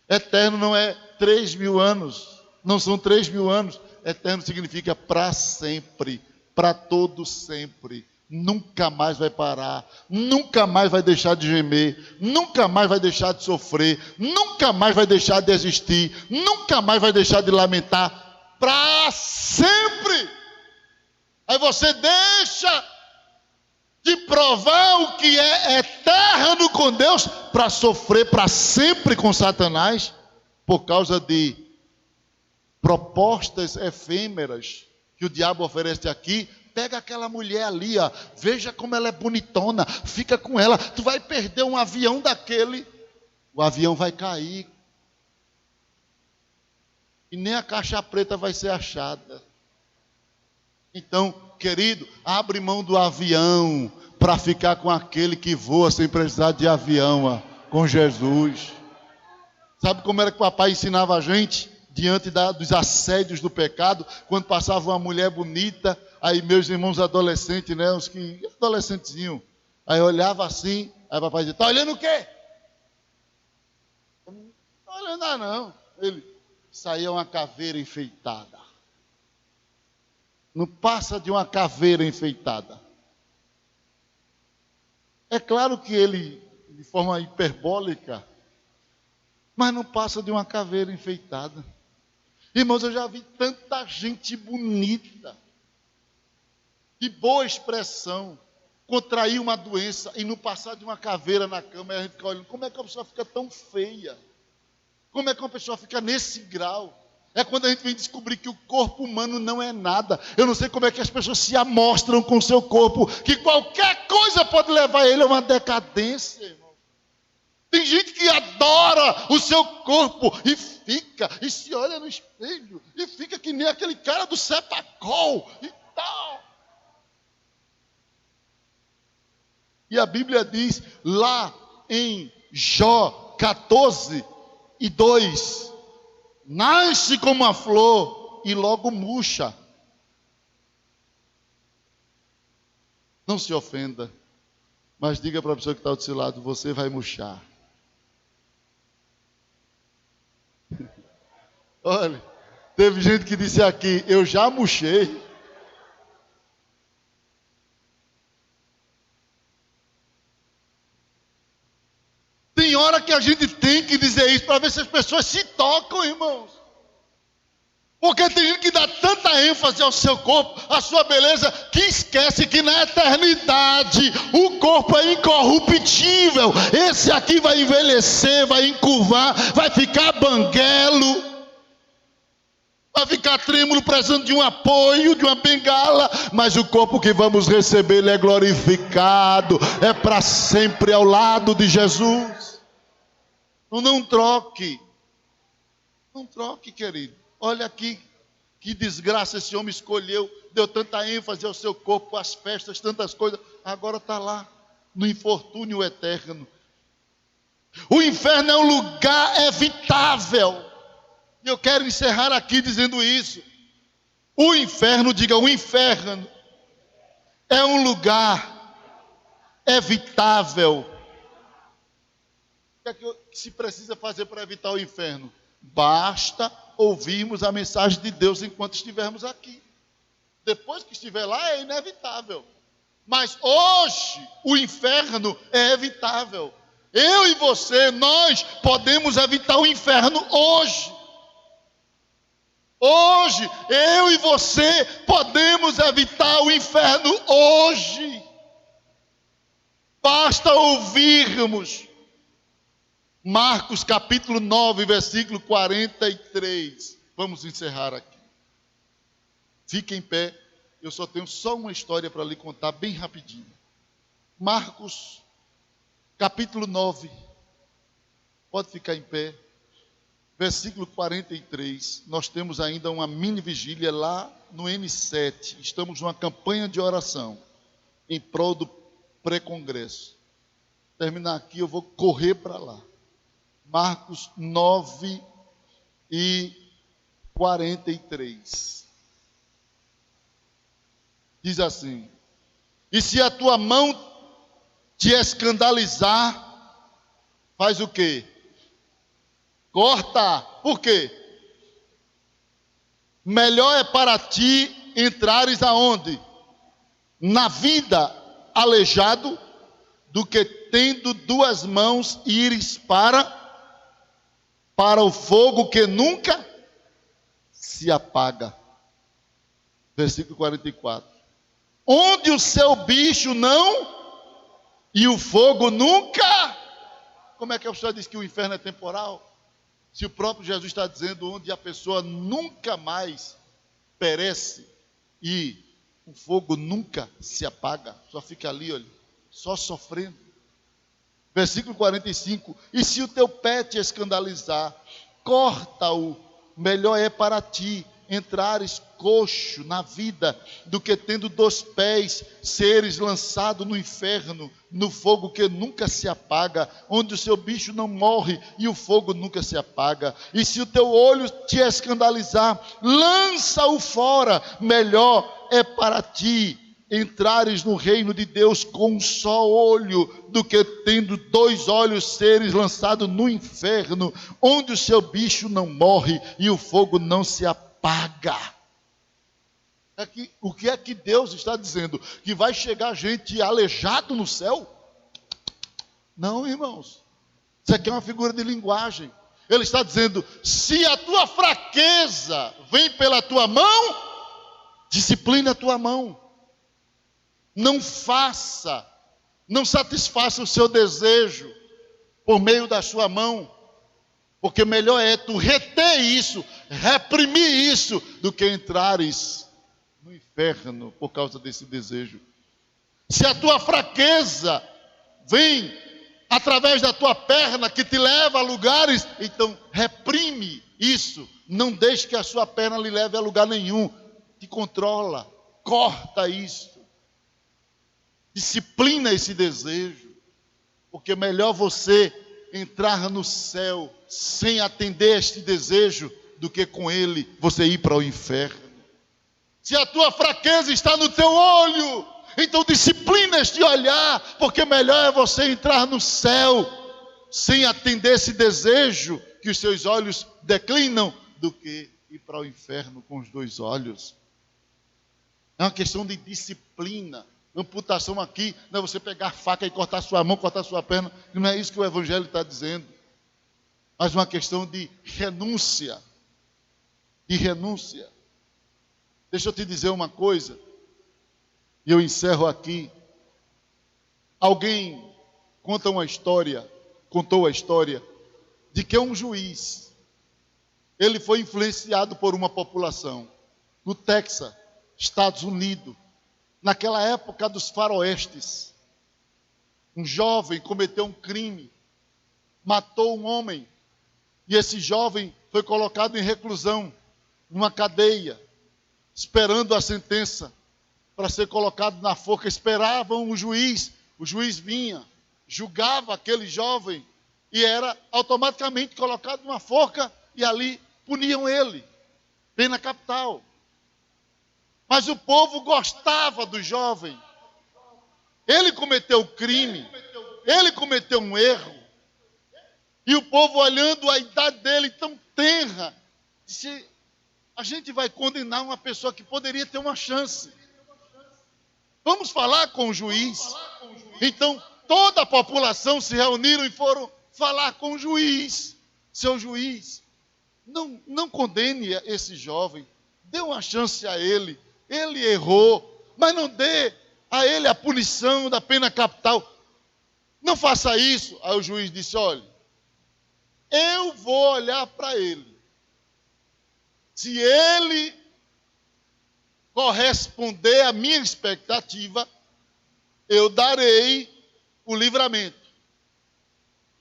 Eterno não é 3000 anos. Não são 3000 anos. Eterno significa para sempre, para todo sempre. Nunca mais vai parar, nunca mais vai deixar de gemer, nunca mais vai deixar de sofrer, nunca mais vai deixar de existir, nunca mais vai deixar de lamentar, para sempre. Aí você deixa de provar o que é eterno com Deus para sofrer para sempre com Satanás, por causa de propostas efêmeras que o diabo oferece aqui. Pega aquela mulher ali, ó, veja como ela é bonitona, fica com ela, tu vai perder um avião daquele, o avião vai cair, e nem a caixa preta vai ser achada. Então, querido, abre mão do avião, para ficar com aquele que voa sem precisar de avião, ó, com Jesus. Sabe como era que o papai ensinava a gente? Diante dos assédios do pecado, quando passava uma mulher bonita, aí meus irmãos adolescentes, né, uns que adolescentezinho, aí olhava assim, aí o papai dizia: tá olhando o quê? Não tá olhando nada não. Ele saía uma caveira enfeitada. Não passa de uma caveira enfeitada. É claro que ele, de forma hiperbólica, mas não passa de uma caveira enfeitada. Irmãos, eu já vi tanta gente bonita, de boa expressão, contrair uma doença e não passar de uma caveira na cama, e a gente fica olhando, como é que a pessoa fica tão feia? Como é que uma pessoa fica nesse grau? É quando a gente vem descobrir que o corpo humano não é nada. Eu não sei como é que as pessoas se amostram com o seu corpo, que qualquer coisa pode levar ele a uma decadência, irmão. Tem gente que adora o seu corpo e fica, e se olha no espelho, e fica que nem aquele cara do Sepacol e tal. E a Bíblia diz lá em Jó 14 e 2, nasce como a flor e logo murcha. Não se ofenda, mas diga para a pessoa que está do seu lado: você vai murchar. Olha, teve gente que disse aqui: eu já murchei. Tem hora que a gente tem que dizer isso para ver se as pessoas se tocam, irmãos. Porque tem gente que dá tanta ênfase ao seu corpo, à sua beleza, que esquece que na eternidade o corpo é incorruptível. Esse aqui vai envelhecer, vai encurvar, vai ficar banguelo, vai ficar trêmulo, precisando de um apoio, de uma bengala, mas o corpo que vamos receber, ele é glorificado, é para sempre ao lado de Jesus. Não troque, querido. Olha aqui, que desgraça esse homem escolheu, deu tanta ênfase ao seu corpo, às festas, tantas coisas, agora está lá, no infortúnio eterno. O inferno é um lugar evitável. E eu quero encerrar aqui dizendo isso. O inferno, diga, o inferno é um lugar evitável. O que é que se precisa fazer para evitar o inferno? Basta ouvirmos a mensagem de Deus enquanto estivermos aqui. Depois que estiver lá é inevitável. Mas hoje o inferno é evitável. Eu e você, nós podemos evitar o inferno hoje. Hoje, eu e você podemos evitar o inferno hoje. Basta ouvirmos. Marcos capítulo 9, versículo 43. Vamos encerrar aqui. Fique em pé. Eu só tenho uma história para lhe contar bem rapidinho. Marcos capítulo 9. Pode ficar em pé. Versículo 43. Nós temos ainda uma mini vigília lá no N7. Estamos numa campanha de oração em prol do pré-congresso. Terminar aqui, eu vou correr para lá. Marcos 9 e 43. Diz assim: e se a tua mão te escandalizar, faz o quê? Corta. Por quê? Melhor é para ti entrares aonde? Na vida aleijado, do que tendo duas mãos ires para o fogo que nunca se apaga. Versículo 44. Onde o seu bicho não e o fogo nunca. Como é que a pessoa diz que o inferno é temporal? Se o próprio Jesus está dizendo onde a pessoa nunca mais perece e o fogo nunca se apaga, só fica ali, olha, só sofrendo. Versículo 45. E se o teu pé te escandalizar, corta-o, melhor é para ti entrares coxo na vida, do que tendo 2 pés, seres lançado no inferno, no fogo que nunca se apaga, onde o seu bicho não morre e o fogo nunca se apaga. E se o teu olho te escandalizar, lança-o fora, melhor é para ti entrares no reino de Deus com um só olho, do que tendo 2 olhos seres lançado no inferno, onde o seu bicho não morre e o fogo não se apaga. O que é que Deus está dizendo? Que vai chegar gente aleijado no céu? Não, irmãos. Isso aqui é uma figura de linguagem. Ele está dizendo: se a tua fraqueza vem pela tua mão, disciplina a tua mão. Não satisfaça o seu desejo por meio da sua mão, porque melhor é tu reter isso, reprimir isso, do que entrares no inferno por causa desse desejo. Se a tua fraqueza vem através da tua perna que te leva a lugares, então reprime isso, não deixe que a sua perna lhe leve a lugar nenhum, te controla, corta isso. Disciplina esse desejo, porque melhor você entrar no céu sem atender este desejo, do que com ele você ir para o inferno. Se a tua fraqueza está no teu olho, então disciplina este olhar, porque melhor é você entrar no céu sem atender esse desejo que os seus olhos declinam, do que ir para o inferno com os 2 olhos. É uma questão de disciplina. Amputação aqui não é você pegar a faca e cortar sua mão, cortar sua perna. Não é isso que o Evangelho está dizendo. Mas uma questão de renúncia. De renúncia. Deixa eu te dizer uma coisa. E eu encerro aqui. Alguém contou a história de que um juiz, ele foi influenciado por uma população no Texas, Estados Unidos. Naquela época dos faroestes, um jovem cometeu um crime, matou um homem, e esse jovem foi colocado em reclusão, numa cadeia, esperando a sentença para ser colocado na forca. Esperavam o juiz vinha, julgava aquele jovem e era automaticamente colocado numa forca, e ali puniam ele, pena capital. Mas o povo gostava do jovem. Ele cometeu crime, ele cometeu um erro. E o povo, olhando a idade dele tão tenra, disse: a gente vai condenar uma pessoa que poderia ter uma chance. Vamos falar com o juiz. Então, toda a população se reuniram e foram falar com o juiz. Seu juiz, não condene esse jovem, dê uma chance a ele. Ele errou, mas não dê a ele a punição da pena capital. não faça isso. Aí o juiz disse, olha, eu vou olhar para ele. Se ele corresponder à minha expectativa, eu darei o livramento.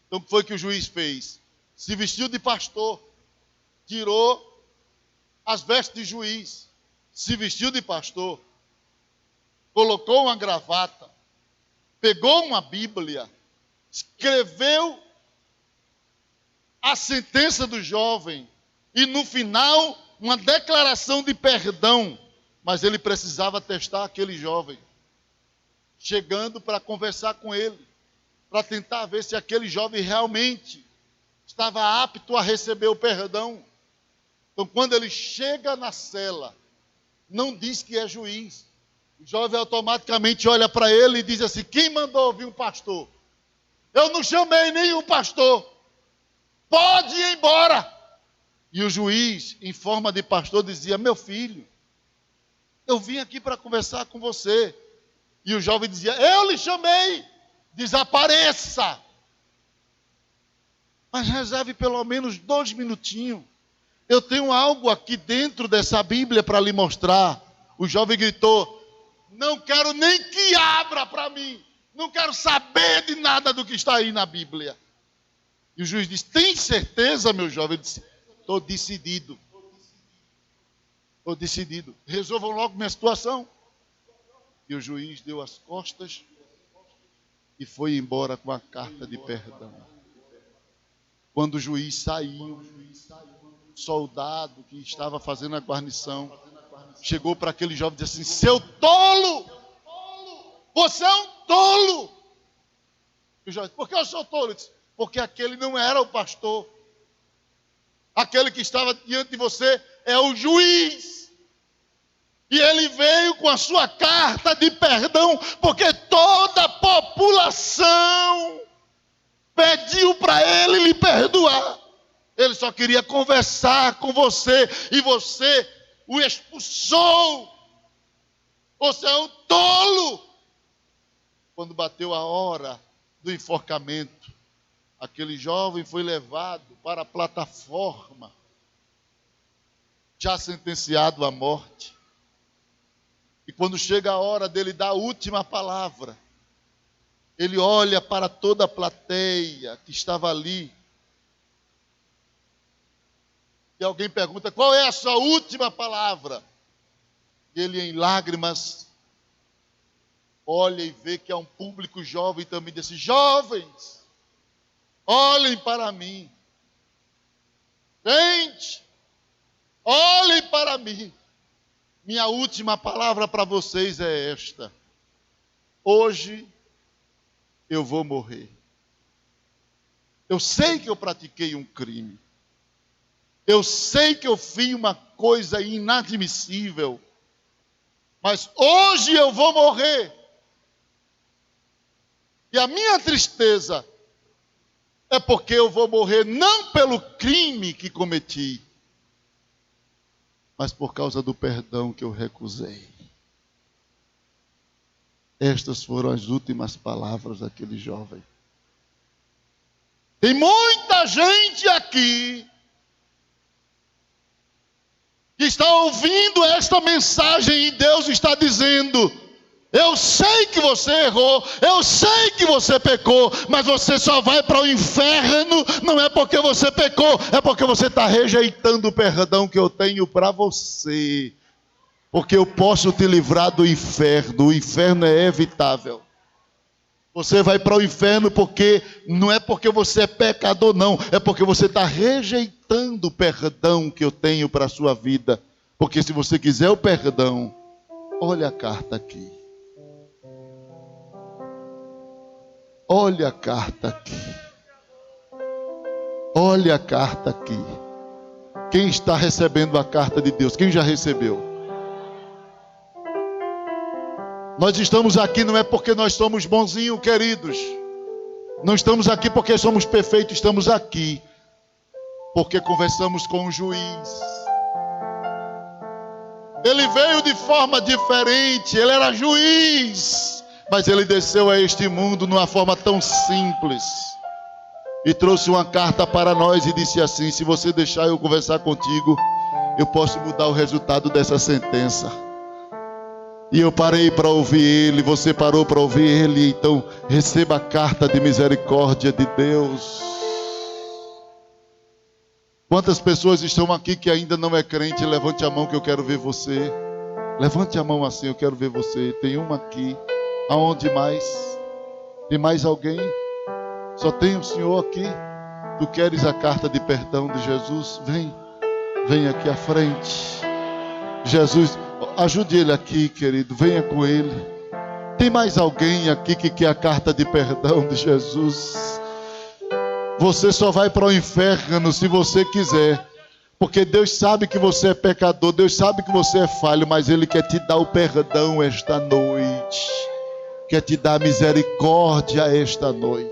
Então, o que foi que o juiz fez? Se vestiu de pastor, tirou as vestes de juiz, se vestiu de pastor, colocou uma gravata, pegou uma Bíblia, escreveu a sentença do jovem e no final uma declaração de perdão, mas ele precisava testar aquele jovem, chegando para conversar com ele, para tentar ver se aquele jovem realmente estava apto a receber o perdão. Então, quando ele chega na cela, não diz que é juiz. O jovem automaticamente olha para ele e diz assim, quem mandou ouvir um pastor? Eu não chamei nenhum pastor. Pode ir embora. E o juiz, em forma de pastor, dizia, meu filho, eu vim aqui para conversar com você. E o jovem dizia, eu lhe chamei, desapareça. Mas reserve pelo menos 2 minutinhos. Eu tenho algo aqui dentro dessa Bíblia para lhe mostrar. O jovem gritou, não quero nem que abra para mim. Não quero saber de nada do que está aí na Bíblia. E o juiz disse, tem certeza, meu jovem? Ele disse, estou decidido. Estou decidido. Resolvam logo minha situação. E o juiz deu as costas e foi embora com a carta de perdão. Quando o juiz saiu, o soldado que estava fazendo a guarnição chegou para aquele jovem e disse assim, seu tolo! Você é um tolo! E o jovem disse, por que eu sou tolo? Ele disse, porque aquele não era o pastor. Aquele que estava diante de você é o juiz. E ele veio com a sua carta de perdão, porque toda a população pediu para ele lhe perdoar. Ele só queria conversar com você e você o expulsou. Você é um tolo. Quando bateu a hora do enforcamento, aquele jovem foi levado para a plataforma, já sentenciado à morte. E quando chega a hora dele dar a última palavra, ele olha para toda a plateia que estava ali. E alguém pergunta, qual é a sua última palavra? E ele, em lágrimas, olha e vê que há um público jovem também, diz assim, jovens, olhem para mim. Gente, olhem para mim. Minha última palavra para vocês é esta. Hoje eu vou morrer. Eu sei que eu pratiquei um crime. Eu sei que eu fiz uma coisa inadmissível. Mas hoje eu vou morrer. E a minha tristeza é porque eu vou morrer não pelo crime que cometi, mas por causa do perdão que eu recusei. Estas foram as últimas palavras daquele jovem. Tem muita gente aqui que está ouvindo esta mensagem e Deus está dizendo, eu sei que você errou, eu sei que você pecou, mas você só vai para o inferno, não é porque você pecou, é porque você está rejeitando o perdão que eu tenho para você. Porque eu posso te livrar do inferno, o inferno é evitável. Você vai para o inferno porque, não é porque você é pecador não, é porque você está rejeitando o perdão que eu tenho para a sua vida. Porque se você quiser o perdão, olha a carta aqui. Olha a carta aqui. Olha a carta aqui. Quem está recebendo a carta de Deus? Quem já recebeu? Nós estamos aqui não é porque nós somos bonzinhos, queridos. Não estamos aqui porque somos perfeitos, estamos aqui porque conversamos com o juiz. Ele veio de forma diferente, ele era juiz, Mas ele desceu a este mundo numa forma tão simples e trouxe uma carta para nós e disse assim: se você deixar eu conversar contigo, eu posso mudar o resultado dessa sentença. E eu parei para ouvir ele, você parou para ouvir ele, então receba a carta de misericórdia de Deus. Quantas pessoas estão aqui que ainda não é crente? Levante a mão que eu quero ver você. Levante a mão assim, eu quero ver você. Tem uma aqui. Aonde mais? Tem mais alguém? Só tem o Senhor aqui. Tu queres a carta de perdão de Jesus? Vem aqui à frente. Jesus, ajude ele aqui, querido. Venha com ele. Tem mais alguém aqui que quer a carta de perdão de Jesus? Você só vai para o inferno se você quiser. Porque Deus sabe que você é pecador. Deus sabe que você é falho. Mas Ele quer te dar o perdão esta noite. Quer te dar misericórdia esta noite.